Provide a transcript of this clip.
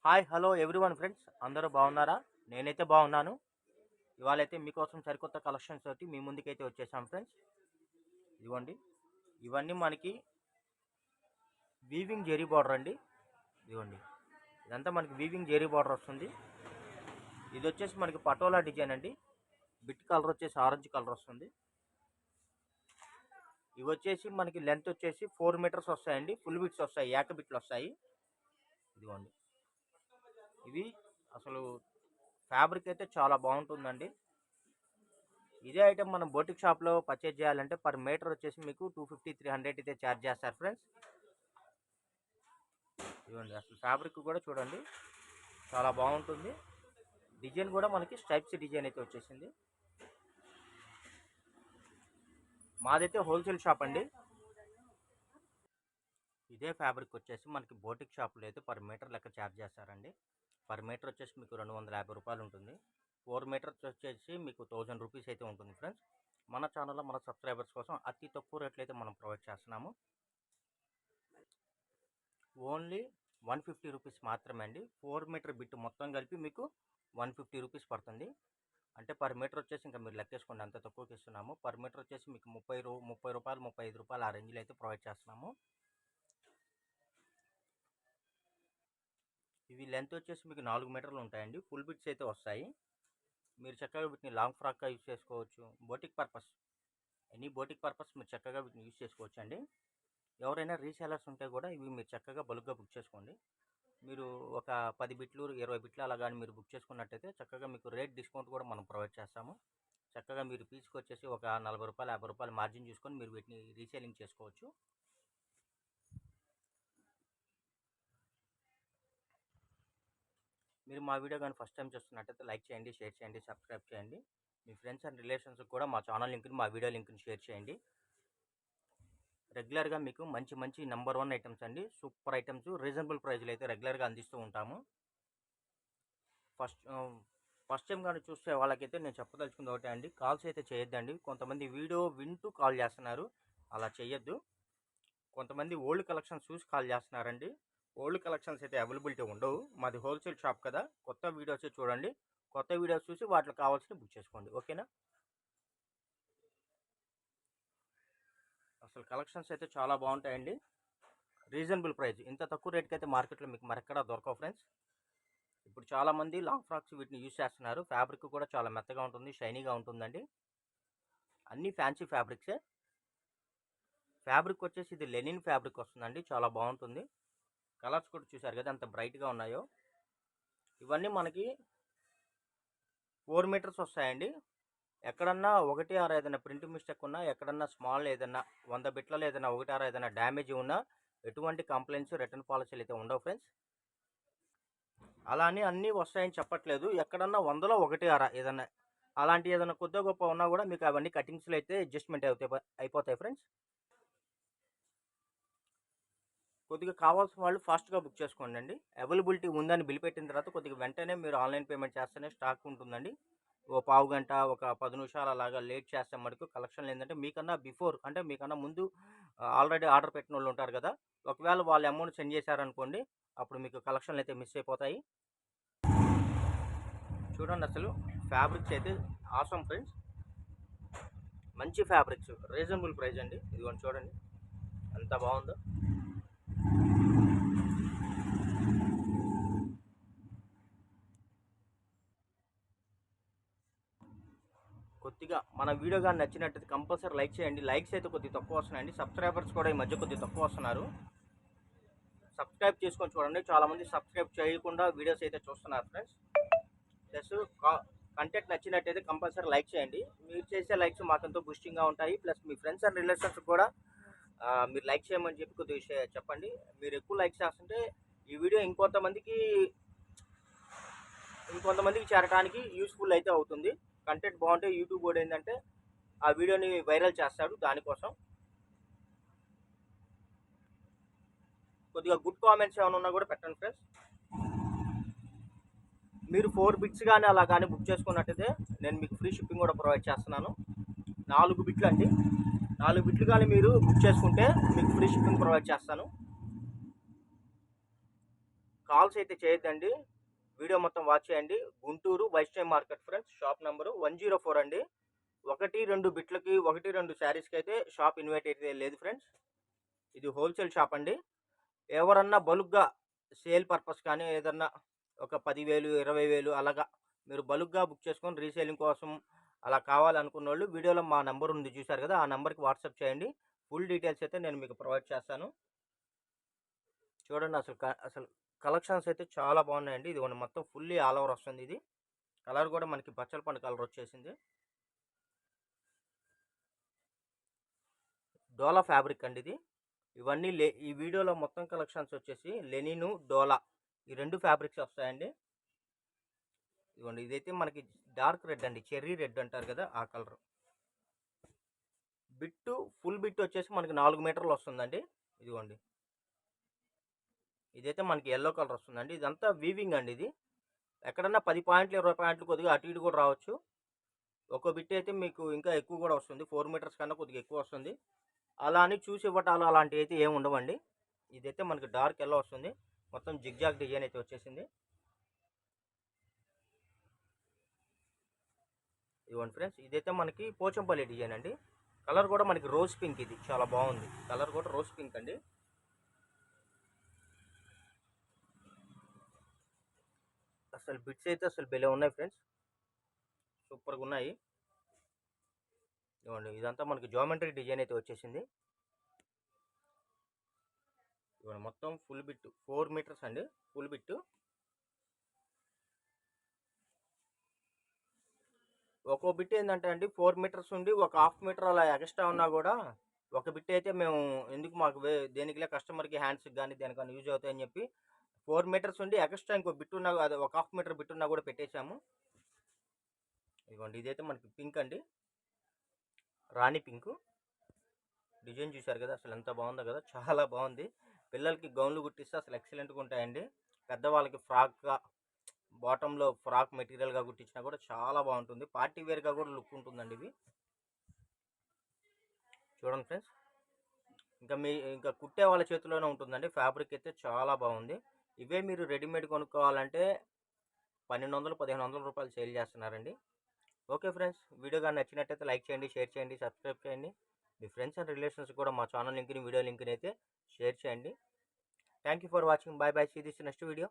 Hi hello everyone friends అందరూ బాగున్నారా? నేనైతే బాగున్నాను. ఇవాళైతే మీకోసం సరికొత్త కలెక్షన్స్ తోటి మీ ముందుకైతే వచ్చేసాం ఫ్రెండ్స్. ఇదిగోండి, ఇవన్నీ మనకి వీవింగ్ జెరీ బార్డర్ అండి. ఇదిగోండి, ఇదంతా మనకి వీవింగ్ జెరీ బార్డర్ వస్తుంది. ఇది వచ్చేసి మనకి పటోలా డిజైన్ అండి. బిట్ కలర్ వచ్చేసి ఆరెంజ్ కలర్ వస్తుంది. ఇవి వచ్చేసి మనకి లెంత్ వచ్చేసి 4 మీటర్స్ వస్తాయండి. ఫుల్ బిట్స్ వస్తాయి, ఏక బిట్లు వస్తాయి. ఇదిగోండి, ఇవి అసలు ఫ్యాబ్రిక్ అయితే చాలా బాగుంటుందండి. ఇదే ఐటమ్ మనం బోటిక్ షాప్లో పర్చేజ్ చేయాలంటే పర్ మీటర్ వచ్చేసి మీకు 250 300 అయితే ఛార్జ్ చేస్తారు ఫ్రెండ్స్. ఇవ్వండి, అసలు ఫ్యాబ్రిక్ కూడా చూడండి చాలా బాగుంటుంది. డిజైన్ కూడా మనకి స్ట్రైప్స్ డిజైన్ అయితే వచ్చేసింది. మాదైతే హోల్సేల్ షాప్ అండి. ఇదే ఫ్యాబ్రిక్ వచ్చేసి మనకి బోటిక్ షాప్లో అయితే పర్ మీటర్ లెక్క ఛార్జ్ చేస్తారండి. పర్ మీటర్ వచ్చేసి మీకు 250 రూపాయలు ఉంటుంది. 4 మీటర్స్ వచ్చేసి మీకు 1000 రూపీస్ అయితే ఉంటుంది ఫ్రెండ్స్. మన ఛానల్లో మన సబ్స్క్రైబర్స్ కోసం అతి తక్కువ రేట్లు అయితే మనం ప్రొవైడ్ చేస్తున్నాము. ఓన్లీ 150 రూపీస్ మాత్రమే అండి. 4 మీటర్ బిట్ మొత్తం కలిపి మీకు 150 రూపీస్ పడుతుంది. అంటే పర్ మీటర్ వచ్చేసి ఇంకా మీరు లెక్కేసుకోండి అంత తక్కువకి ఇస్తున్నాము. పర్ మీటర్ వచ్చేసి మీకు 30 రూపాయలు 35 రూపాయలు ఆ రేంజ్లో అయితే ప్రొవైడ్ చేస్తున్నాము. ఇవి లెంత్ వచ్చేసి మీకు 4 మీటర్లు ఉంటాయండి. ఫుల్ బిట్స్ అయితే వస్తాయి. మీరు చక్కగా వీటిని లాంగ్ ఫ్రాక్గా యూజ్ చేసుకోవచ్చు. Boutique purpose, any boutique purpose మీరు చక్కగా వీటిని యూజ్ చేసుకోవచ్చు అండి. ఎవరైనా రీసేలర్స్ ఉంటే కూడా ఇవి మీరు చక్కగా బల్క్గా బుక్ చేసుకోండి. మీరు ఒక 10 బిట్లు 20 బిట్లు అలా కానీ మీరు బుక్ చేసుకున్నట్టయితే చక్కగా మీకు రేట్ డిస్కౌంట్ కూడా మనం ప్రొవైడ్ చేస్తాము. చక్కగా మీరు పీస్కి వచ్చేసి ఒక 40 రూపాయలు 50 రూపాయలు మార్జిన్ చూసుకొని మీరు వీటిని రీసేలింగ్ చేసుకోవచ్చు. మీరు మా వీడియో కానీ ఫస్ట్ టైం చూస్తున్నట్టయితే లైక్ చేయండి, షేర్ చేయండి, సబ్స్క్రైబ్ చేయండి. మీ ఫ్రెండ్స్ అండ్ రిలేషన్స్కి కూడా మా ఛానల్ లింక్ని, మా వీడియో లింక్ని షేర్ చేయండి. రెగ్యులర్గా మీకు మంచి మంచి నెంబర్ 1 ఐటమ్స్ అండి, సూపర్ ఐటమ్స్ రీజనబుల్ ప్రైస్లో అయితే రెగ్యులర్గా అందిస్తూ ఉంటాము. ఫస్ట్ టైం కానీ చూసే వాళ్ళకైతే నేను చెప్పదలుచుకుంది ఒకటే అండి, కాల్స్ అయితే చేయొద్దండి. కొంతమంది వీడియో వింటూ కాల్ చేస్తున్నారు, అలా చేయొద్దు. కొంతమంది ఓల్డ్ కలెక్షన్స్ చూసి కాల్ చేస్తున్నారండి. ఓల్డ్ కలెక్షన్స్ అయితే అవైలబిలిటీ ఉండవు. మాది హోల్సేల్ షాప్ కదా. కొత్త వీడియోస్ చూడండి, కొత్త వీడియోస్ చూసి వాటికి కావాల్సిన బుక్ చేసుకోండి, ఓకేనా? అసలు కలెక్షన్స్ అయితే చాలా బాగుంటాయండి. రీజనబుల్ ప్రైస్, ఇంత తక్కువ రేట్కి అయితే మార్కెట్లో మీకు మరెక్కడా దొరకవు ఫ్రెండ్స్. ఇప్పుడు చాలామంది లాంగ్ ఫ్రాక్స్ వీటిని యూజ్ చేస్తున్నారు. ఫ్యాబ్రిక్ కూడా చాలా మెత్తగా ఉంటుంది, షైనీగా ఉంటుందండి. అన్నీ ఫ్యాన్సీ ఫ్యాబ్రిక్సే. ఫ్యాబ్రిక్ వచ్చేసి ఇది లెనిన్ ఫ్యాబ్రిక్ వస్తుందండి, చాలా బాగుంటుంది. కలర్స్ కూడా చూసారు కదా ఎంత బ్రైట్గా ఉన్నాయో. ఇవన్నీ మనకి 4 మీటర్స్ వస్తాయండి. ఎక్కడన్నా 1 6 ఏదైనా ప్రింట్ మిస్టేక్ ఉన్నా, ఎక్కడన్నా స్మాల్ ఏదైనా 100 బిట్లలో ఏదైనా 1 6 ఏదైనా డ్యామేజ్ ఉన్నా ఎటువంటి కంప్లైంట్స్ రిటర్న్ పాలసీలు అయితే ఉండవు ఫ్రెండ్స్. అలా అని అన్నీ వస్తాయని చెప్పట్లేదు. ఎక్కడన్నా 100లో 1 6 ఏదన్నా అలాంటి ఏదైనా కొద్దిగా గొప్ప ఉన్నా కూడా మీకు అవన్నీ కటింగ్స్లో అయితే అడ్జస్ట్మెంట్ అయిపోతాయి ఫ్రెండ్స్. కొద్దిగా కావాల్సిన వాళ్ళు ఫాస్ట్గా బుక్ చేసుకోండి అండి. అవైలబిలిటీ ఉందని బిల్ పెట్టిన తర్వాత కొద్దిగా వెంటనే మీరు ఆన్లైన్ పేమెంట్ చేస్తేనే స్టాక్ ఉంటుందండి. ఓ పావు గంట, ఒక 10 నిమిషాలు అలాగా లేట్ చేస్తే మటుకు కలెక్షన్ ఏంటంటే మీకన్నా బిఫోర్, అంటే మీకన్నా ముందు ఆల్రెడీ ఆర్డర్ పెట్టిన వాళ్ళు ఉంటారు కదా. ఒకవేళ వాళ్ళు అమౌంట్ సెండ్ చేశారనుకోండి, అప్పుడు మీకు కలెక్షన్లు అయితే మిస్ అయిపోతాయి. చూడండి, అసలు ఫ్యాబ్రిక్స్ అయితే ఆసమ్ ఫ్రెండ్స్. మంచి ఫ్యాబ్రిక్స్, రీజనబుల్ ప్రైస్ అండి. ఇదిగోండి చూడండి ఎంత బాగుందో. కొద్దిగా మన వీడియో కానీ నచ్చినట్టయితే కంపల్సరీ లైక్ చేయండి. లైక్స్ అయితే కొద్దిగా తక్కువ వస్తున్నాయండి. సబ్స్క్రైబర్స్ కూడా ఈ మధ్య కొద్దిగా తక్కువ వస్తున్నారు. సబ్స్క్రైబ్ చేసుకొని చూడండి. చాలామంది సబ్స్క్రైబ్ చేయకుండా వీడియోస్ అయితే చూస్తున్నారు ఫ్రెండ్స్. ప్లస్ కంటెంట్ నచ్చినట్టయితే కంపల్సరీ లైక్ చేయండి. మీరు చేసే లైక్స్ మాకెంతో బూస్టింగ్గా ఉంటాయి. Plus me friends and relations కూడా మీరు లైక్ చేయమని చెప్పి కొద్దిగా చెప్పండి. మీరు ఎక్కువ లైక్ చేస్తుంటే ఈ వీడియో ఇంకొంతమందికి చేరడానికి యూస్ఫుల్ అయితే అవుతుంది. కంటెంట్ బాగుంటే యూట్యూబ్ కూడా ఏంటంటే ఆ వీడియోని వైరల్ చేస్తాడు. దానికోసం కొద్దిగా గుడ్ కామెంట్స్ ఏమైనా ఉన్నా కూడా పెట్టండి ఫ్రెండ్స్. మీరు 4 బిట్స్ కానీ అలా కానీ బుక్ చేసుకున్నట్టయితే నేను మీకు ఫ్రీ షిప్పింగ్ కూడా ప్రొవైడ్ చేస్తున్నాను. 4 బిట్లు అండి. 4 బిట్లు కానీ మీరు బుక్ చేసుకుంటే మీకు ఫ్రీ షిప్పింగ్ ప్రొవైడ్ చేస్తాను. కాల్స్ అయితే చేయొద్దండి, వీడియో మొత్తం వాచ్ చేయండి. Guntur Vaishnavi market friends, shop number 104 అండి. 1-2 బిట్లకి 1-2 శారీస్కి అయితే షాప్ ఇన్వైట్ అయితే లేదు ఫ్రెండ్స్. ఇది హోల్సేల్ షాప్ అండి. ఎవరన్నా బల్క్గా సేల్ పర్పస్ కానీ ఏదన్నా ఒక 10,000 20,000 అలాగా మీరు బల్క్గా బుక్ చేసుకొని రీసేలింగ్ కోసం అలా కావాలనుకున్న వాళ్ళు వీడియోలో మా నెంబర్ ఉంది చూశారు కదా, ఆ నెంబర్కి వాట్సాప్ చేయండి. ఫుల్ డీటెయిల్స్ అయితే నేను మీకు ప్రొవైడ్ చేస్తాను. చూడండి అసలు కలెక్షన్స్ అయితే చాలా బాగున్నాయండి. ఇది మొత్తం ఫుల్లీ ఆల్ ఓవర్ వస్తుంది. ఇది కలర్ కూడా మనకి బచ్చల పండు కలర్ వచ్చేసింది. డోలా ఫ్యాబ్రిక్ అండి ఇది. ఇవన్నీ ఈ వీడియోలో మొత్తం కలెక్షన్స్ వచ్చేసి లెనిను, డోలా ఈ 2 ఫ్యాబ్రిక్స్ వస్తాయండి. ఇదిగోండి, ఇదైతే మనకి డార్క్ రెడ్ అండి, చెర్రీ రెడ్ అంటారు కదా ఆ కలర్. బిట్టు ఫుల్ బిట్ వచ్చేసి మనకి 4 మీటర్లు వస్తుందండి. ఇదిగోండి, ఇదైతే మనకి ఎల్లో కలర్ వస్తుందండి. ఇదంతా వీవింగ్ అండి. ఇది ఎక్కడన్నా 10 పాయింట్లు 20 పాయింట్లు కొద్దిగా అటు ఇటు కూడా రావచ్చు. ఒక్కో బిట్ అయితే మీకు ఇంకా ఎక్కువ కూడా వస్తుంది, 4 మీటర్స్ కన్నా కొద్దిగా ఎక్కువ వస్తుంది. అలా అని చూసి ఇవ్వటాలు అలాంటివి అయితే ఏమి ఉండవండి. ఇదైతే మనకి డార్క్ ఎల్లో వస్తుంది, మొత్తం జిగ్జాగ్ డిజైన్ అయితే వచ్చేసింది. ఇదిగోండి ఫ్రెండ్స్, ఇదైతే మనకి పోచంపల్లి డిజైన్ అండి. కలర్ కూడా మనకి రోజ్ పింక్, ఇది చాలా బాగుంది. కలర్ కూడా రోజ్ పింక్ అండి. అసలు బిట్స్ అయితే అసలు భలే ఉన్నాయి ఫ్రెండ్స్, సూపర్గా ఉన్నాయి. ఇవ్వండి, ఇదంతా మనకి జామెట్రీ డిజైన్ అయితే వచ్చేసింది. ఇవ్వండి, మొత్తం ఫుల్ బిట్ 4 మీటర్స్ అండి, ఫుల్ బిట్. ఒక్కో బిట్ ఏంటంటే అండి 4 మీటర్స్ ఉండి ఒక హాఫ్ మీటర్ అలా ఎక్స్ట్రా ఉన్నా కూడా ఒక బిట్ అయితే మేము ఎందుకు మాకు దేనికిలే కస్టమర్కి హ్యాండ్స్కి కానీ దేనికన్నా యూజ్ అవుతాయని చెప్పి 4 మీటర్స్ ఉండి ఎక్స్ట్రా ఇంకో బిట్ ఉన్నా, అది ఒక హాఫ్ మీటర్ బిట్ ఉన్నా కూడా పెట్టేశాము. ఇదిగోండి, ఇదైతే మనకి పింక్ అండి, రాణి పింక్ డిజైన్ చూశారు కదా, అసలు ఎంత బాగుందో కదా, చాలా బాగుంది. పిల్లలకి గౌన్లు కుట్టిస్తే అసలు ఎక్సలెంట్గా ఉంటాయండి. పెద్దవాళ్ళకి ఫ్రాక్గా బాటంలో ఫ్రాక్ మెటీరియల్గా కుట్టించినా కూడా చాలా బాగుంటుంది. పార్టీ వేర్గా కూడా లుక్ ఉంటుందండి ఇవి. చూడండి ఫ్రెండ్స్, ఇంకా కుట్టే వాళ్ళ చేతిలోనే ఉంటుందండి. ఫ్యాబ్రిక్ అయితే చాలా బాగుంది. ఇవే మీరు రెడీమేడ్ కొనుక్కోవాలంటే 1,200-1,500 రూపాయలు సేల్ చేస్తున్నారండి. ఓకే ఫ్రెండ్స్, వీడియో కానీ నచ్చినట్టయితే లైక్ చేయండి, షేర్ చేయండి, సబ్స్క్రైబ్ చేయండి. మీ ఫ్రెండ్స్ అండ్ రిలేషన్స్ కూడా మా ఛానల్ లింక్ని, వీడియో లింక్ని అయితే షేర్ చేయండి. Thank you for watching. Bye bye. See this next video.